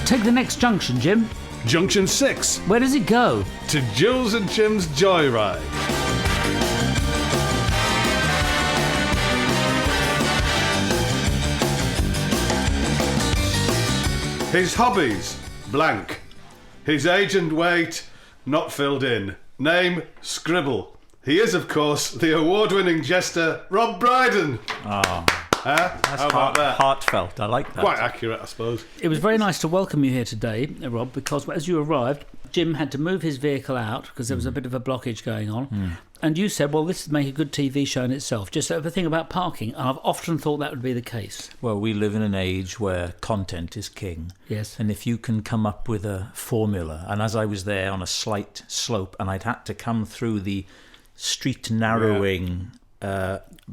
Take the next junction, Jim. Junction 6. Where does it go? To Jools and Jim's Joyride. His hobbies, blank. His age and weight, not filled in. Name, scribble. He is, of course, the award-winning jester, Rod Brydon. Oh. That's how about that? Heartfelt. I like that. Quite accurate, I suppose. It was very nice to welcome you here today, Rob, because as you arrived, Jim had to move his vehicle out because there was a bit of a blockage going on. And you said, well, this would make a good TV show in itself. Just the thing about parking. And I've often thought that would be the case. Well, we live in an age where content is king. Yes. And if you can come up with a formula, and as I was there on a slight slope, and I'd had to come through the street narrowing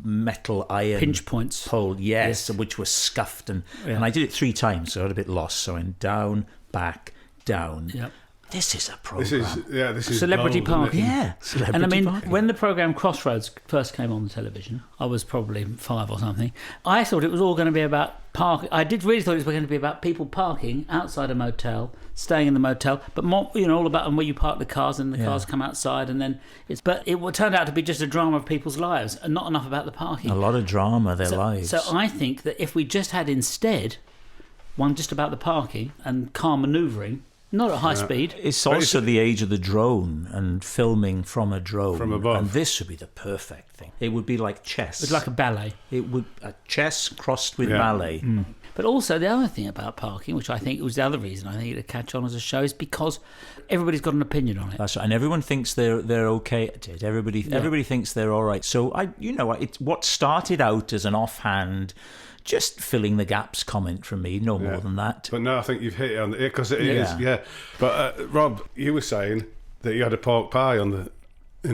metal iron pinch points pole, yes, which was scuffed, and I did it 3 times, so I got a bit lost. So I went down, back, down. Yep. This is a program. This is celebrity gold, parking. Yeah, And I mean, parking. when the programme Crossroads first came on the television, I was probably 5 or something. I thought it was all going to be about parking. I did really thought it was going to be about people parking outside a motel, staying in the motel, but more, all about where you park the cars and the cars come outside, and then it's. But it turned out to be just a drama of people's lives, and not enough about the parking. A lot of drama, their lives. So I think that if we just had instead one just about the parking and car manoeuvring. Not at high speed. It's also the age of the drone and filming from a drone. From above. And this would be the perfect thing. It would be like chess. It's like a ballet. It would chess crossed with ballet. But also the other thing about parking, which I think was the other reason I think it'd catch on as a show, is because everybody's got an opinion on it. That's right. And everyone thinks they're okay at it. Everybody thinks they're all right. So it's what started out as an offhand, just filling the gaps comment from me, no more than that. But no, I think you've hit it on the ear, because it is. But Rob, you were saying that you had a pork pie in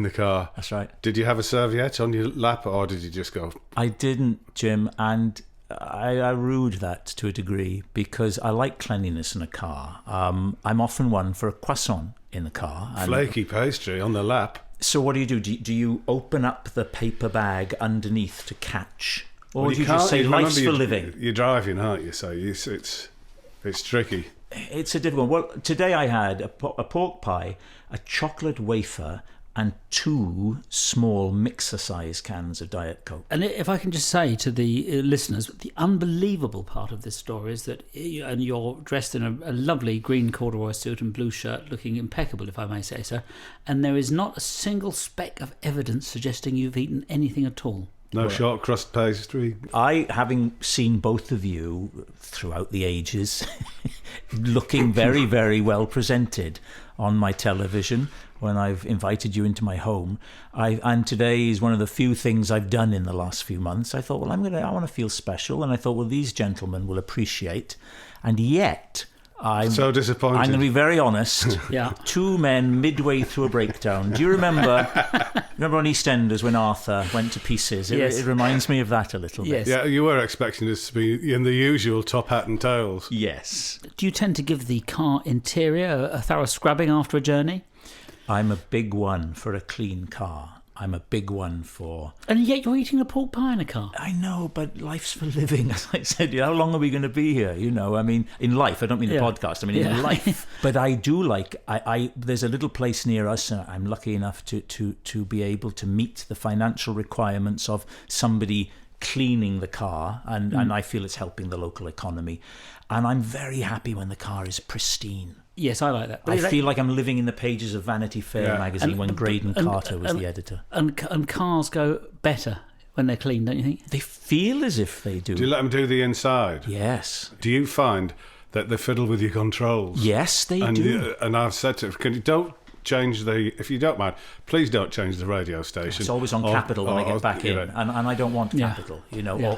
the car. That's right. Did you have a serviette on your lap, or did you just go? I didn't, Jim, and I rued that to a degree because I like cleanliness in a car. I'm often one for a croissant in the car. Flaky pastry on the lap. So what do you do? Do you open up the paper bag underneath to catch? Or do you just say life's for living? You're driving, aren't you? So it's tricky. It's a difficult one. Well, today I had a pork pie, a chocolate wafer, and 2 small mixer-sized cans of Diet Coke. And if I can just say to the listeners, the unbelievable part of this story is that you're dressed in a lovely green corduroy suit and blue shirt, looking impeccable, if I may say so, and there is not a single speck of evidence suggesting you've eaten anything at all. No short crust pastry. I, having seen both of you throughout the ages, looking very, very well presented on my television when I've invited you into my home, and today is one of the few things I've done in the last few months. I thought, well, I want to feel special, and I thought, well, these gentlemen will appreciate, and yet I'm so disappointed. I'm going to be very honest. 2 men midway through a breakdown. Do you remember on EastEnders when Arthur went to pieces? It reminds me of that a little bit. Yeah, you were expecting us to be in the usual top hat and tails. Yes. Do you tend to give the car interior a thorough scrubbing after a journey? I'm a big one for a clean car. I'm a big one for... And yet you're eating a pork pie in a car. I know, but life's for living. As I said, how long are we going to be here? I mean, in life, I don't mean the podcast, I mean in life. But I do like... there's a little place near us, and I'm lucky enough to be able to meet the financial requirements of somebody cleaning the car, and I feel it's helping the local economy. And I'm very happy when the car is pristine. Yes, I like that. But I feel like I'm living in the pages of Vanity Fair magazine when Graydon Carter was the editor. And cars go better when they're clean, don't you think? They feel as if they do. Do you let them do the inside? Yes. Do you find that they fiddle with your controls? Yes, they do. And I've said to them, don't change if you don't mind, please don't change the radio station. It's always on Capital when I get back in. And I don't want Capital,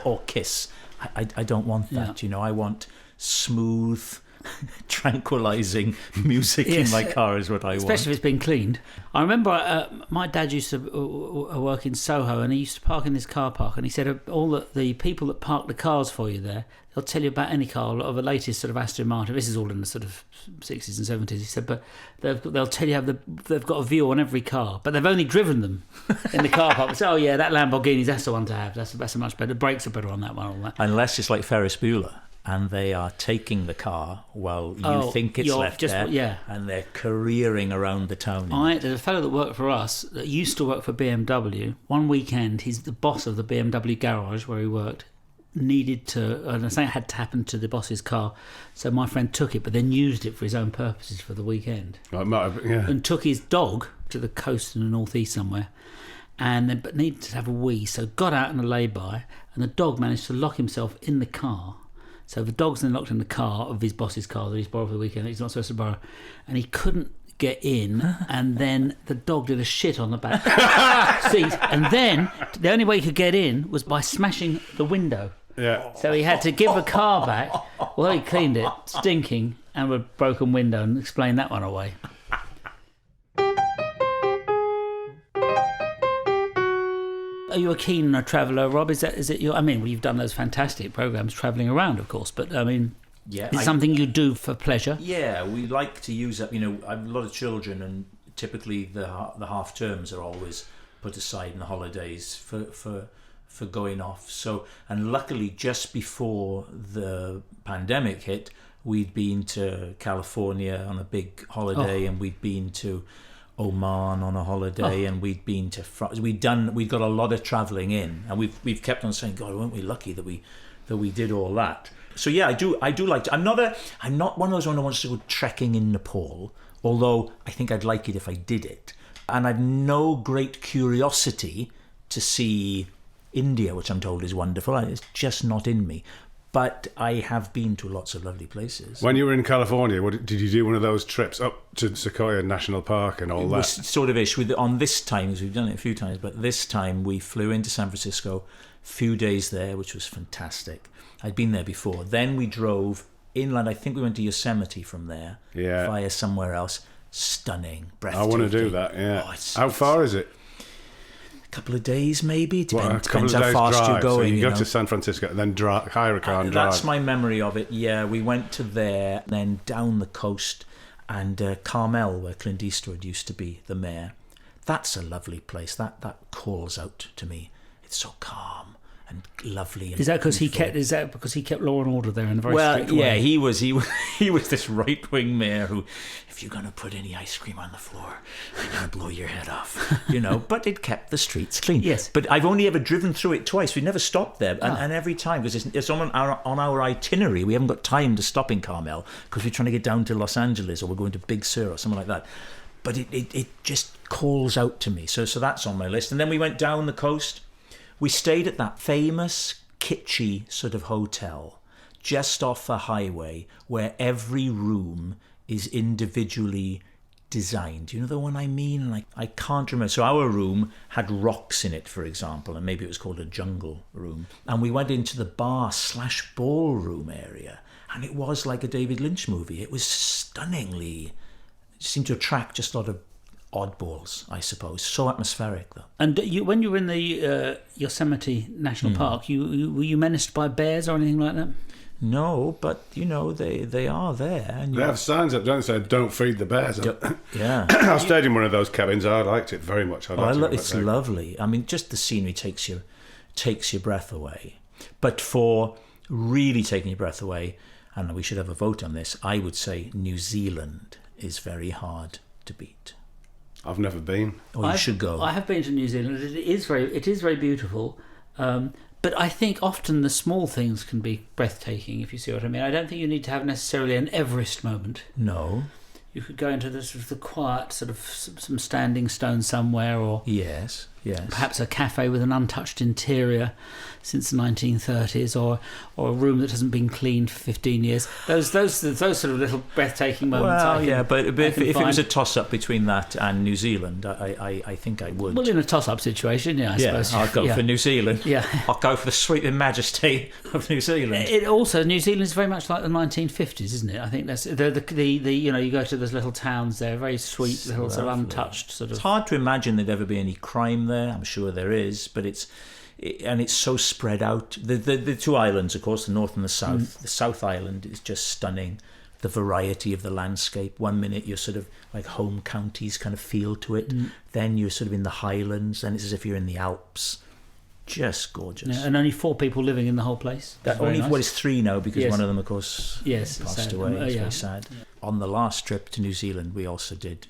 or Kiss. I don't want that, I want smooth... tranquilizing music in my car is what I want. Especially if it's been cleaned. I remember my dad used to work in Soho, and he used to park in this car park, and he said all the people that park the cars for you there, they'll tell you about any car, a lot of the latest sort of Aston Martin. This is all in the sort of 60s and 70s. He said, but they'll tell you they've got a view on every car, but they've only driven them in the car park. They say, oh yeah, that Lamborghini, that's the one to have. That's a much better. The brakes are better on that one. All that. Unless it's like Ferris Bueller, and they are taking the car while you think it's left there, and they're careering around the town. There's a fellow that worked for us that used to work for BMW. One weekend, he's the boss of the BMW garage where he worked. Needed to, and I think it had to happen to the boss's car, so my friend took it, but then used it for his own purposes for the weekend. And took his dog to the coast in the northeast somewhere, but needed to have a wee, so got out in a lay-by, and the dog managed to lock himself in the car. So the dog's then locked in the car of his boss's car that he's borrowed for the weekend. He's not supposed to borrow, and he couldn't get in, and then the dog did a shit on the back seat, and then the only way he could get in was by smashing the window. Yeah. So he had to give the car back, although he cleaned it, stinking, and with a broken window, and explain that one away. Are you a keen traveller, Rob? Is it your? I mean, you've done those fantastic programmes travelling around, of course, but I mean, is it something you do for pleasure? Yeah, we like to use up. I have a lot of children, and typically the half terms are always put aside in the holidays for going off. So, and luckily, just before the pandemic hit, we'd been to California on a big holiday, and we'd been to Oman on a holiday, and we'd been to France. We'd got a lot of travelling in, and we've kept on saying, God, weren't we lucky that we did all that? So yeah, I do like to. I'm not one of those one who wants to go trekking in Nepal, although I think I'd like it if I did it. And I've no great curiosity to see India, which I'm told is wonderful. It's just not in me. But I have been to lots of lovely places. When you were in California, did you do one of those trips up to Sequoia National Park and all that? It was sort of ish. On this time, because we've done it a few times, but this time we flew into San Francisco, few days there, which was fantastic. I'd been there before. Then we drove inland. I think we went to Yosemite from there, via somewhere else. Stunning, breathtaking. I want to do that, yeah. How far is it? A couple of days, maybe. Depends how fast you're going. So you go to San Francisco and then hire a car and drive. That's my memory of it. Yeah, we went to there, then down the coast, and Carmel, where Clint Eastwood used to be the mayor. That's a lovely place. That calls out to me. It's so calm and lovely. And is that because he kept law and order there in a very strict way? Yeah, he was this right-wing mayor who, if you're going to put any ice cream on the floor, I'm going to blow your head off, But it kept the streets clean. Yes. But I've only ever driven through it twice. We never stopped there, and every time, because it's on our itinerary, we haven't got time to stop in Carmel because we're trying to get down to Los Angeles or we're going to Big Sur or something like that. But it just calls out to me. So that's on my list. And then we went down the coast. We stayed at that famous kitschy sort of hotel just off a highway where every room is individually designed. You know the one I mean? Like, I can't remember. So our room had rocks in it, for example, and maybe it was called a jungle room. And we went into the bar/ballroom area, and it was like a David Lynch movie. It was stunningly, it seemed to attract just a lot of oddballs, I suppose. So atmospheric, though. And when you were in the Yosemite National Park, were you menaced by bears or anything like that? No, but they are there. And they have signs up, don't they? Say, "Don't feed the bears." Yeah, I stayed in one of those cabins. I liked it very much. It's lovely. I mean, just the scenery takes your breath away. But for really taking your breath away, and we should have a vote on this, I would say New Zealand is very hard to beat. I've never been. You should go. I have been to New Zealand. It is very beautiful. But I think often the small things can be breathtaking, if you see what I mean. I don't think you need to have necessarily an Everest moment. No. You could go into the quiet, sort of some standing stone somewhere, or yes. Yes. Perhaps a cafe with an untouched interior since the 1930s, or a room that hasn't been cleaned for 15 years. Those sort of little breathtaking moments. Well, but if it was a toss-up between that and New Zealand, I think I would. Well, in a toss-up situation, I suppose. I'll go for New Zealand. Yeah. I'll go for the sweeping majesty of New Zealand. New Zealand is very much like the 1950s, isn't it? I think that's you go to those little towns there, very sweet, little sort of untouched sort of. It's hard to imagine there'd ever be any crime there. I'm sure there is, but it's so spread out. The two islands, of course, the north and the south. The South Island is just stunning. The variety of the landscape. 1 minute you're sort of like home counties kind of feel to it. Then you're sort of in the Highlands. Then it's as if you're in the Alps. Just gorgeous. Yeah, and only 4 people living in the whole place. It's 3 now because Yes. one of them, of course, passed sad. away. It's Yeah. very sad. On the last trip to New Zealand, we also did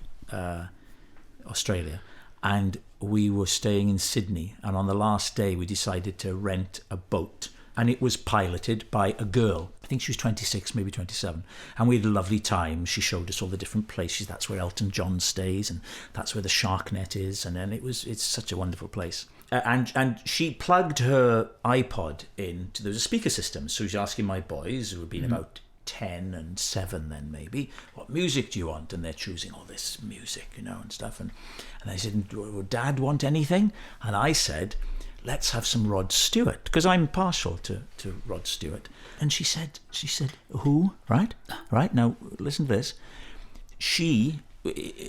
Australia, and we were staying in Sydney, and on the last day we decided to rent a boat, and it was piloted by a girl. I think she was 26, maybe 27, and we had a lovely time. She showed us all the different places. That's where Elton John stays, and that's where the shark net is, and then it's such a wonderful place. And she plugged her iPod into, there was a speaker system, so she was asking my boys, who had been about 10 and 7 then maybe, what music do you want? And they're choosing all this music, and stuff. And I said, would Dad want anything? And I said, let's have some Rod Stewart, because I'm partial to Rod Stewart. And she said, who? Right, now listen to this. She,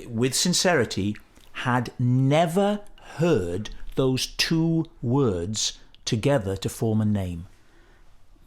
with sincerity, had never heard those 2 words together to form a name.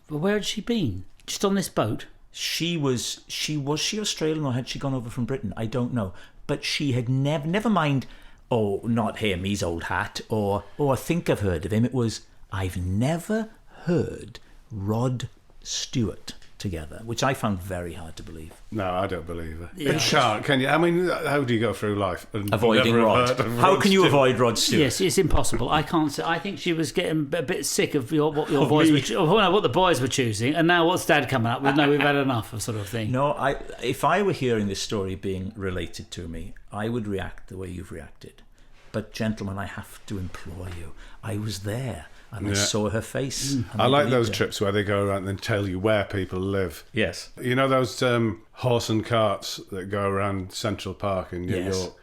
But where had she been? Just on this boat? Was she Australian, or had she gone over from Britain? I don't know. But she had never mind, oh, not him, he's old hat, or I think I've heard of him. It was, I've never heard Rod Stewart together, which I found very hard to believe. No, I don't believe it. Yeah. You can't, can you? I mean, how do you go through life and Avoiding never Rod. heard of How Rod can you Stewart? avoid Rod Stewart? Yes, it's impossible. I can't say. I think she was getting a bit sick of what your boys what the boys were choosing, and now what's Dad coming up with? No, we've had enough, sort of thing. No, if I were hearing this story being related to me, I would react the way you've reacted. But gentlemen, I have to implore you. I was there. And I saw her face. I like those trips where they go around and tell you where people live. Yes. You know those horse and carts that go around Central Park in New York?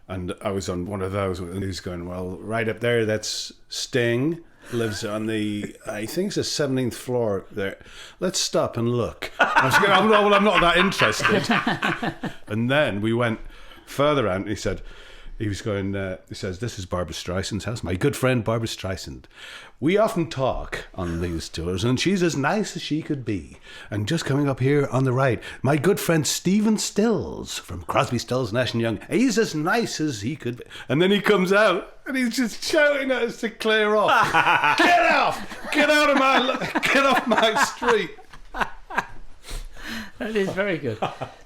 And I was on one of those, and he's going, well, right up there, that's Sting. Lives on the, I think it's the 17th floor there. Let's stop and look. I was going, well, I'm not that interested. And then we went further out, and he said, he says, this is Barbara Streisand's house, my good friend Barbara Streisand. We often talk on these tours, and she's as nice as she could be. And just coming up here on the right, my good friend Stephen Stills from Crosby, Stills, Nash & Young. He's as nice as he could be. And then he comes out, and he's just shouting at us to clear off. Get off! Get off my street! That is very good.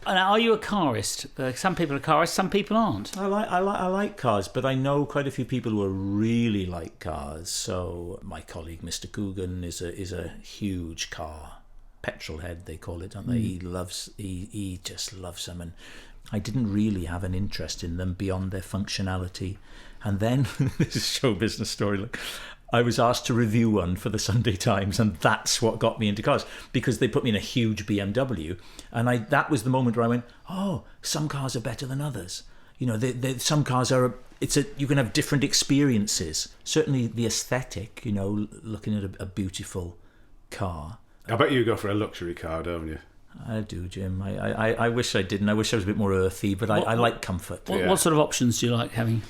Now, are you a carist? Some people are carists, some people aren't. I like cars, but I know quite a few people who are really like cars. So my colleague Mr. Coogan is a huge car petrol head, they call it, don't they? He just loves them, and I didn't really have an interest in them beyond their functionality. And then this is show business story. Look, I was asked to review one for the Sunday Times, and that's what got me into cars, because they put me in a huge BMW, and that was the moment where I went, oh, some cars are better than others. Some cars are, you can have different experiences. Certainly the aesthetic, looking at a beautiful car. I bet you go for a luxury car, don't you? I do, Jim. I wish I didn't. I wish I was a bit more earthy, but I like comfort. What sort of options do you like having?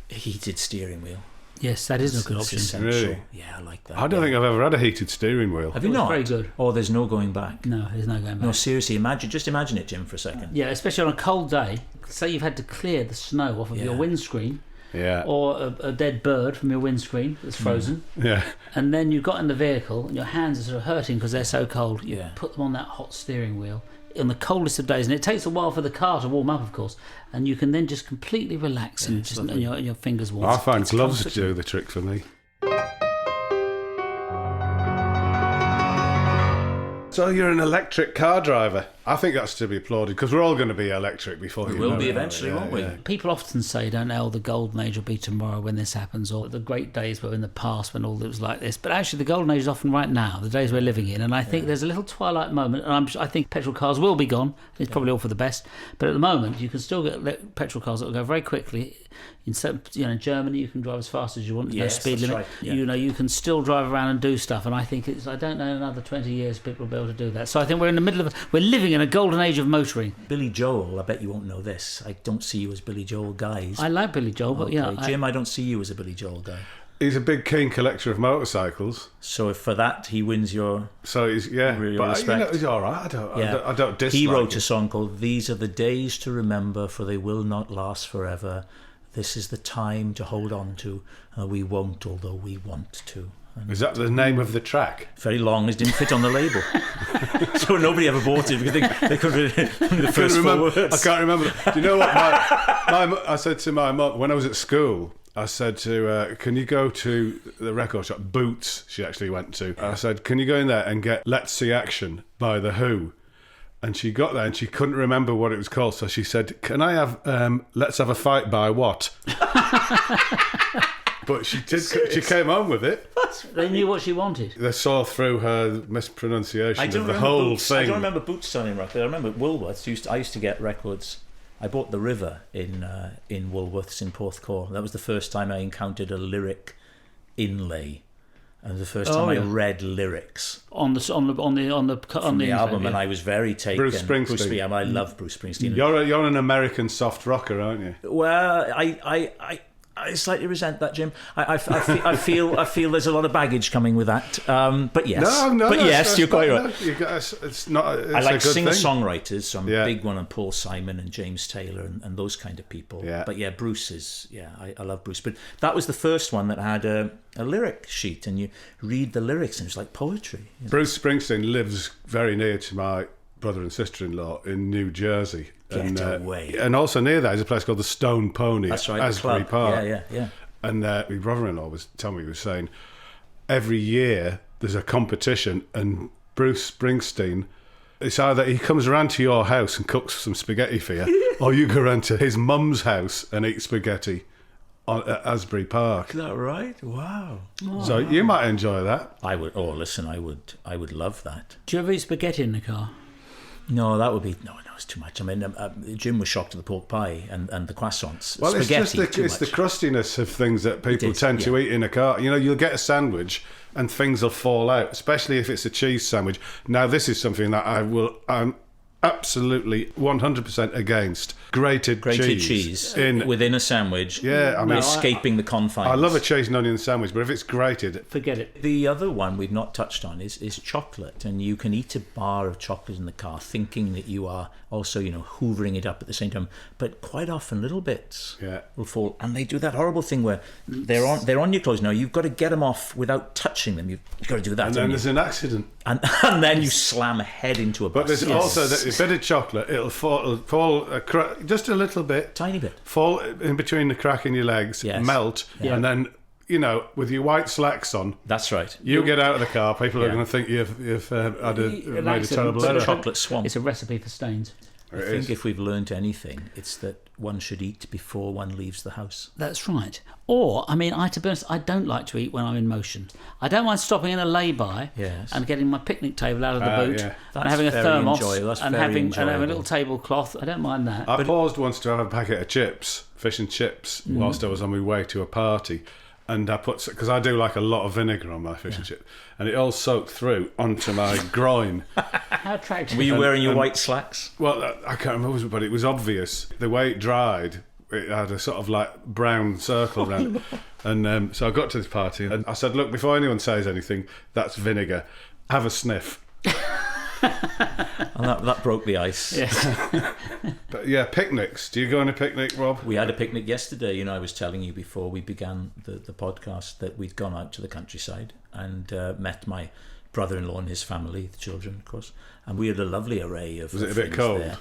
Heated steering wheel. Yes, that is a good option. Essential. Really? Yeah, I like that. I don't think I've ever had a heated steering wheel. Have you It's not? very good. Oh, there's no going back. No, there's no going back. No, seriously, just imagine it, Jim, for a second. Yeah, especially on a cold day. Say you've had to clear the snow off of your windscreen, or a dead bird from your windscreen that's frozen. Yeah. And then you got in the vehicle and your hands are sort of hurting because they're so cold. You Yeah. put them on that hot steering wheel on the coldest of days, and it takes a while for the car to warm up, of course, and you can then just completely relax and your fingers warm. I find gloves to do the trick for me. So you're an electric car driver. I think that's to be applauded because we're all going to be electric before We you will know be it. eventually, won't we? People often say, don't know, the golden age will be tomorrow when this happens, or the great days were in the past when all it was like this. But actually, the golden age is often right now, the days we're living in. And I think there's a little twilight moment. And I think petrol cars will be gone. It's probably all for the best. But at the moment, you can still get petrol cars that will go very quickly. In Germany, you can drive as fast as you want. No speed limit. Right. Yeah. You can still drive around and do stuff. And I think I don't know, in another 20 years, people will be able to do that. So I think we're in the middle of, we're living in a golden age of motoring. Billy Joel, I bet you won't know this. I don't see you as Billy Joel guys. I like Billy Joel, but yeah. Jim, I don't see you as a Billy Joel guy. He's a big keen collector of motorcycles. So if for that he wins your So he's Really but respect. he's all right. I don't dislike He wrote him. a song called "These Are the Days to Remember, for they will not last forever. This is the time to hold on to. We won't, although we want to." And Is that the name of the track? very long, it didn't fit on the label, so nobody ever bought it because they couldn't the first four words. I can't remember. Do you know what? I said to my mum when I was at school. I said to her, can you go to the record shop, Boots, she actually went to. I said, can you go in there and get Let's See Action by The Who? And she got there and she couldn't remember what it was called. So she said, can I have Let's Have a Fight by what? But she did. She came home with it. They knew what she wanted. They saw through her mispronunciation I don't of the remember whole Boots. thing. I don't remember Boots selling records. I remember Woolworths. I used to get records. I bought The River in Woolworths in Porthcawl. That was the first time I encountered a lyric inlay, and the first time I read lyrics on the album, and I was very taken. Bruce Springsteen. I love Bruce Springsteen. You're an American soft rocker, aren't you? Well, I slightly resent that, Jim. I feel there's a lot of baggage coming with that. But yes, that's you're quite right. No, it's not. It's I like a good thing. singer-songwriters, so I'm Yeah. a big one on Paul Simon and James Taylor and those kind of people. Yeah. But yeah, Bruce is, I love Bruce. But that was the first one that had a lyric sheet, and you read the lyrics, and it's like poetry. You know? Bruce Springsteen lives very near to my brother and sister-in-law in New Jersey. Get away. And also near there is a place called the Stone Pony. That's right, Asbury the club. Park. Yeah. And my brother-in-law was telling me, he was saying, every year there's a competition, and Bruce Springsteen, it's either he comes around to your house and cooks some spaghetti for you, or you go around to his mum's house and eat spaghetti at Asbury Park. Is that right? Wow. So you might enjoy that. I would. Oh, listen, I would love that. Do you ever eat spaghetti in the car? No, that would be no. It's too much. I mean, Jim was shocked at the pork pie and the croissants. Well, Spaghetti, it's the crustiness of things that people tend to eat in a car. You know, you'll get a sandwich and things will fall out, especially if it's a cheese sandwich. Now, this is something that I'm absolutely 100% against. Grated cheese within a sandwich. Yeah, I mean, escaping the confines. I love a cheese and onion sandwich, but if it's grated, forget it. The other one we've not touched on is chocolate, and you can eat a bar of chocolate in the car, thinking that you are also, hoovering it up at the same time. But quite often, little bits will fall, and they do that horrible thing where they're on your clothes. Now you've got to get them off without touching them. You've got to do that, and then there's an accident, and then you slam a head into a bus. But there's also a bit of chocolate. It'll fall just a little bit, tiny bit, fall in between the crack in your legs, melt, and then with your white slacks on. That's right. You get out of the car. People are going to think you've made a terrible error. Chocolate swamp. It's a recipe for stains. I think if we've learned anything, it's that one should eat before one leaves the house. That's right. Or, to be honest, I don't like to eat when I'm in motion. I don't mind stopping in a lay-by and getting my picnic table out of the boot and having a thermos and having a little tablecloth. I don't mind that. I paused once to have a packet of chips, fish and chips, whilst I was on my way to a party. And I put, because I do like a lot of vinegar on my fish and chip, and it all soaked through onto my groin. How attractive. Were you wearing your white slacks? Well, I can't remember, but it was obvious. The way it dried, it had a sort of like brown circle around it. And so I got to this party and I said, look, before anyone says anything, that's vinegar. Have a sniff. And that broke the ice. Yes. But yeah, picnics. Do you go on a picnic, Rob? We had a picnic yesterday. I was telling you before we began the podcast that we'd gone out to the countryside and met my brother-in-law and his family, the children, of course. And we had a lovely array of Was it a bit cold? There.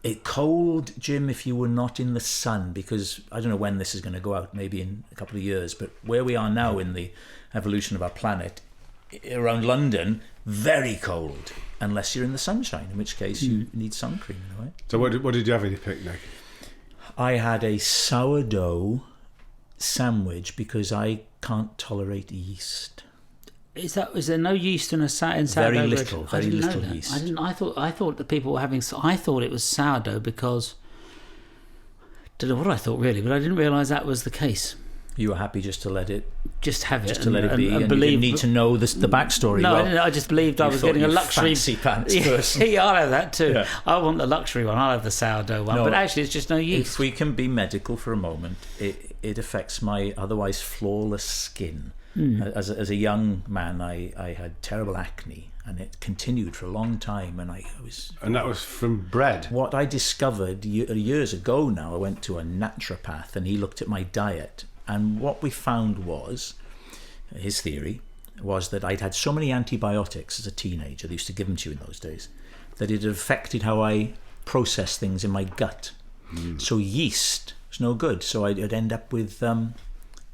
It cold, Jim, if you were not in the sun, because I don't know when this is going to go out, maybe in a couple of years, but where we are now in the evolution of our planet, around London, very cold, unless you're in the sunshine, in which case you need sun cream in a way. So what did you have in your picnic? I had a sourdough sandwich because I can't tolerate yeast. Is there no yeast in sourdough? Very little yeast. I thought that people were having. I thought it was sourdough because. Don't know what I thought really, but I didn't realise that was the case. You were happy just to let it, have it, let it be, and believe, you didn't need to know the backstory. No, well, I didn't. I just believed I was getting a luxury fancy pants person. Yeah, I'll have that too. Yeah. I want the luxury one. I'll have the sourdough one. No, but actually, it's just no yeast. If we can be medical for a moment, it affects my otherwise flawless skin. As a young man, I had terrible acne, and it continued for a long time. And that was from bread. What I discovered years ago now, I went to a naturopath, and he looked at my diet. And what we found was, his theory was that I'd had so many antibiotics as a teenager, they used to give them to you in those days, that it had affected how I process things in my gut. So yeast was no good. So I'd end up with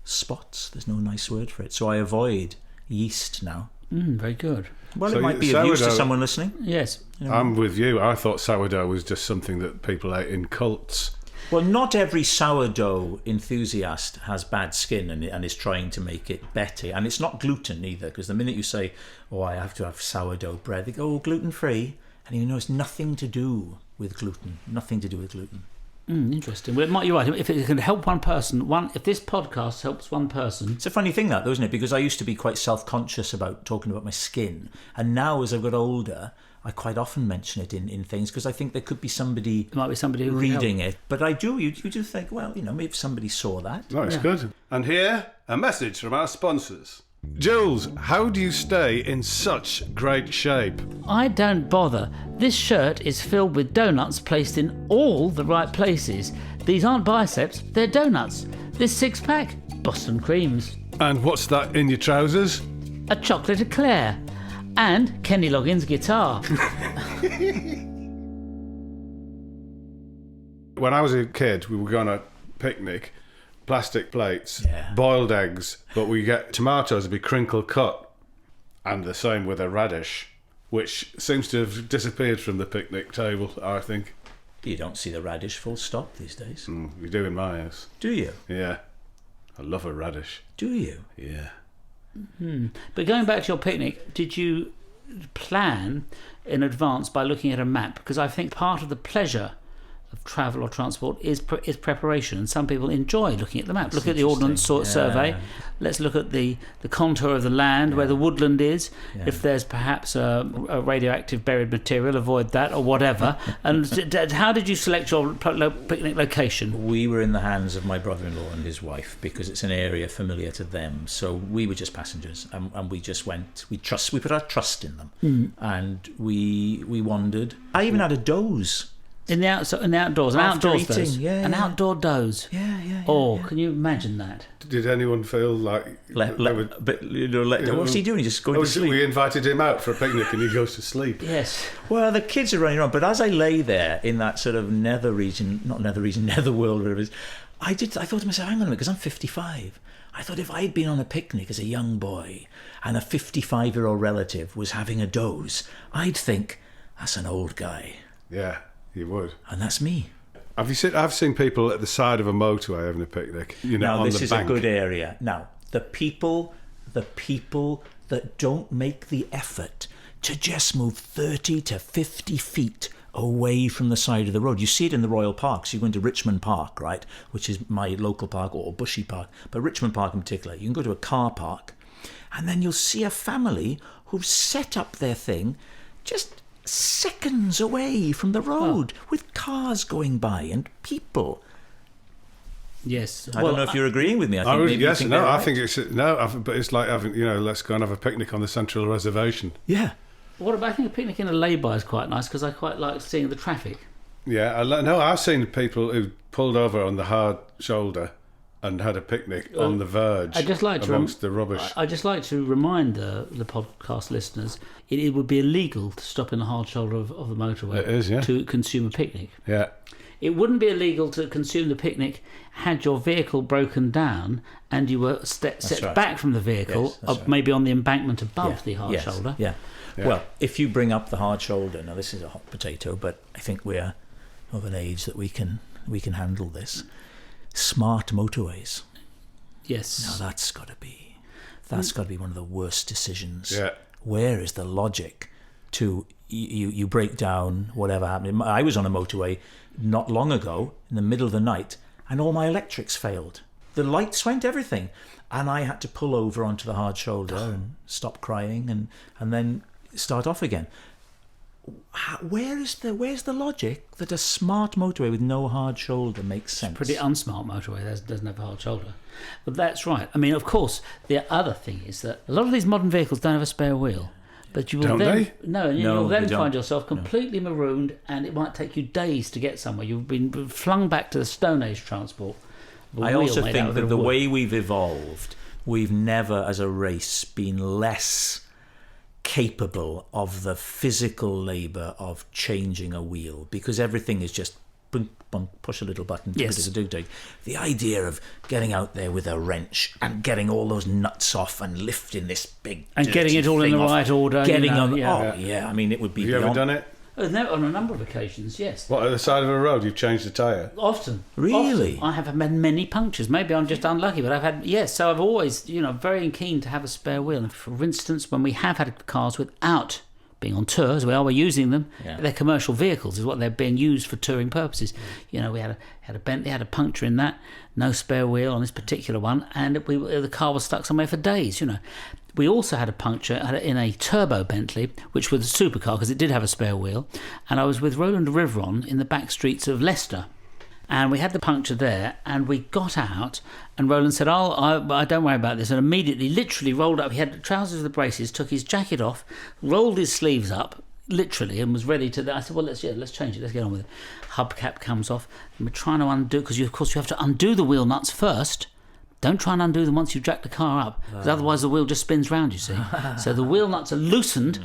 spots. There's no nice word for it. So I avoid yeast now. Very good. Well, So it might be of use to someone listening. Yes. I'm with you. I thought sourdough was just something that people ate in cults. Well, not every sourdough enthusiast has bad skin and is trying to make it better. And it's not gluten either, because the minute you say, oh, I have to have sourdough bread, they go, oh, gluten-free. And you know it's nothing to do with gluten. Nothing to do with gluten. Interesting. Well, you're right. If it can help one person, if this podcast helps one person... It's a funny thing that, though, isn't it? Because I used to be quite self-conscious about talking about my skin. And now, as I've got older... I quite often mention it in things because I think there could be somebody. There might be somebody who reading it. But I do. You do think, well, maybe if somebody saw that. No, it's good. And here, a message from our sponsors. Jools, how do you stay in such great shape? I don't bother. This shirt is filled with donuts placed in all the right places. These aren't biceps, they're donuts. This six-pack, Boston creams. And what's that in your trousers? A chocolate eclair. And Kenny Loggins' guitar. When I was a kid, we would go on a picnic, plastic plates, Yeah. boiled eggs, but we get tomatoes would be crinkle cut, and the same with a radish, which seems to have disappeared from the picnic table, I think. You don't see the radish full stop these days. We do in my house. Do you? Yeah. I love a radish. Do you? Yeah. But going back to your picnic, did you plan in advance by looking at a map? Because I think part of the pleasure of travel or transport is preparation, and some people enjoy looking at the map. Look at the ordnance survey. Let's look at the contour of the land, where the woodland is. If there's perhaps a radioactive buried material, avoid that or whatever. And how did you select your picnic location? We were in the hands of my brother-in-law and his wife because it's an area familiar to them. So we were just passengers, and we just went. We put our trust in them, and we wandered. I even had a doze. In the outdoors, After outdoors eating, doze. yeah, An yeah. outdoor doze. Yeah. Oh, can you imagine that? Did anyone feel like... What's he doing? He's just going to sleep. We invited him out for a picnic and he goes to sleep. Yes. Well, the kids are running around, but as I lay there in that sort of nether world, whatever it is, I thought to myself, hang on a minute, because I'm 55. I thought if I'd been on a picnic as a young boy and a 55-year-old relative was having a doze, I'd think, that's an old guy. Yeah, you would. And that's me. Have you seen? I've seen people at the side of a motorway having a picnic. Now, on this the is bank. a good area. Now, the people that don't make the effort to just move 30 to 50 feet away from the side of the road. You see it in the Royal Parks. You go into Richmond Park, right, which is my local park, or Bushy Park, but Richmond Park in particular. You can go to a car park, and then you'll see a family who've set up their thing just seconds away from the road with cars going by and people. Yes. I don't know if you're agreeing with me. But it's like having, let's go and have a picnic on the Central Reservation. Yeah. I think a picnic in a lay-by is quite nice because I quite like seeing the traffic. Yeah, I've seen people who pulled over on the hard shoulder and had a picnic on the verge amongst the rubbish. I'd just like to remind the podcast listeners, it would be illegal to stop in the hard shoulder of the motorway It is, yeah. to consume a picnic. Yeah. it wouldn't be illegal to consume the picnic had your vehicle broken down and you were set back from the vehicle, maybe on the embankment above the hard shoulder. Yeah. Well, if you bring up the hard shoulder, now this is a hot potato, but I think we're of an age that we can handle this. Smart motorways. Yes. Now that's got to be one of the worst decisions. Yeah. Where is the logic to you break down whatever happened? I was on a motorway not long ago in the middle of the night, and all my electrics failed. The lights went, everything, and I had to pull over onto the hard shoulder and stop crying and then start off again. Where's the logic that a smart motorway with no hard shoulder makes sense? It's a pretty unsmart motorway that doesn't have a hard shoulder. But that's right. I mean, of course, the other thing is that a lot of these modern vehicles don't have a spare wheel. But you will you'll then find yourself completely marooned, and it might take you days to get somewhere. You've been flung back to the Stone Age transport. I also think that the way we've evolved, we've never as a race been less capable of the physical labour of changing a wheel, because everything is just push a little button. Yes. The idea of getting out there with a wrench and getting all those nuts off and lifting this big and getting it all in the right order. I mean, it would be. Have you ever done it? On a number of occasions, yes. What, at the side of a road, you've changed the tyre? Often. Really? Often. I have had many punctures. Maybe I'm just unlucky, but I've had, yes. So I've always, very keen to have a spare wheel. And for instance, when we have had cars without being on tour, as we are, we're using them. Yeah. They're commercial vehicles, is what they're being used for touring purposes. We had a Bentley, had a puncture in that, no spare wheel on this particular one, and the car was stuck somewhere for days, We also had a puncture in a turbo Bentley, which was a supercar because it did have a spare wheel, and I was with Roland Riveron in the back streets of Leicester. And we had the puncture there, and we got out, and Roland said, I don't worry about this, and immediately, literally rolled up. He had trousers with the braces, took his jacket off, rolled his sleeves up, literally, and was ready to... I said, well, let's change it, let's get on with it. Hubcap comes off, and we're trying to undo, because of course you have to undo the wheel nuts first. Don't try and undo them once you've jacked the car up, because otherwise the wheel just spins round, you see. So the wheel nuts are loosened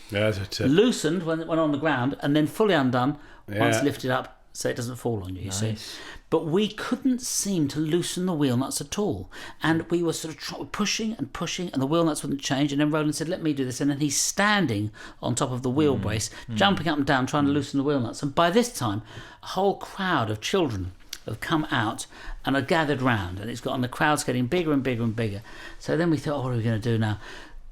when on the ground, and then fully undone once lifted up, so it doesn't fall on you, you see. But we couldn't seem to loosen the wheel nuts at all. And we were sort of pushing, and the wheel nuts wouldn't change. And then Roland said, let me do this. And then he's standing on top of the wheel brace, jumping up and down, trying to loosen the wheel nuts. And by this time, a whole crowd of children have come out and are gathered round. And the crowd's getting bigger and bigger and bigger. So then we thought, what are we going to do now?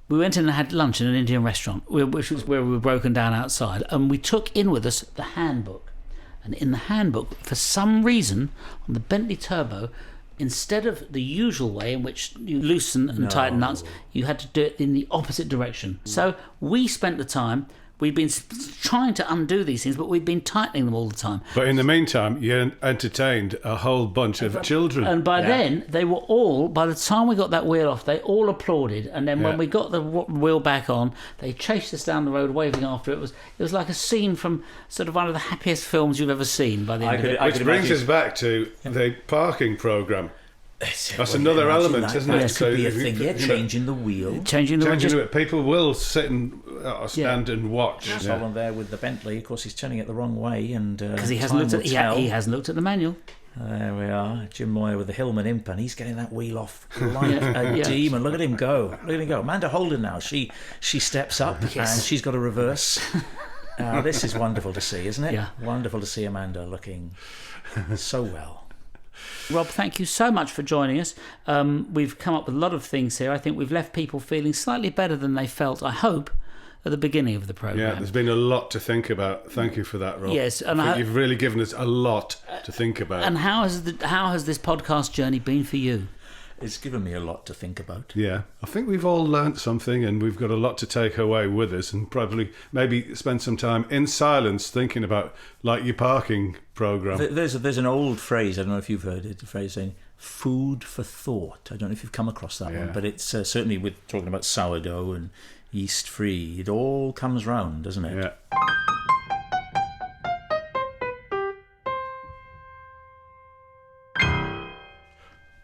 We went in and had lunch in an Indian restaurant, which was where we were broken down outside. And we took in with us the handbook. And in the handbook, for some reason, on the Bentley Turbo, instead of the usual way in which you loosen and tighten nuts, you had to do it in the opposite direction. So we spent the time... We've been trying to undo these things, but we've been tightening them all the time. But in the meantime, you entertained a whole bunch of children. And by then, they were all, by the time we got that wheel off, they all applauded. And then when we got the wheel back on, they chased us down the road waving after. It was like a scene from sort of one of the happiest films you've ever seen by the end of it. Which brings us back to the parking programme. That's another element, isn't it? That could be a thing, changing the wheel. Changing the wheel. People will sit and stand and watch. Jools Holland there with the Bentley. Of course, he's turning it the wrong way, and because he hasn't looked at the manual. There we are, Jim Moir with the Hillman imp, and he's getting that wheel off like a demon. Look at him go! Amanda Holden now. She steps up and she's got a reverse. This is wonderful to see, isn't it? Yeah. Wonderful to see Amanda looking so well. Rob, thank you so much for joining us. We've come up with a lot of things here. I think we've left people feeling slightly better than they felt, I hope, at the beginning of the programme. Yeah, there's been a lot to think about. Thank you for that, Rob. Yes, and I think you've really given us a lot to think about. And how has this podcast journey been for you? It's given me a lot to think about. Yeah, I think we've all learnt something, and we've got a lot to take away with us, and probably maybe spend some time in silence thinking about, like, your parking programme. There's an old phrase, I don't know if you've heard it, the phrase saying, food for thought. I don't know if you've come across that one, but it's certainly with talking about sourdough and yeast-free, it all comes round, doesn't it? Yeah.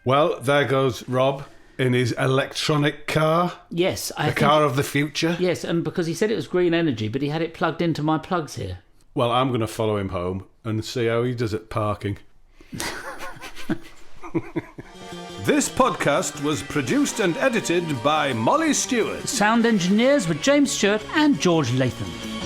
Well, there goes Rob in his electronic car. Yes. The car of the future. Yes, and because he said it was green energy, but he had it plugged into my plugs here. Well, I'm going to follow him home and see how he does at parking. This podcast was produced and edited by Molly Stewart. Sound engineers were James Stewart and George Latham.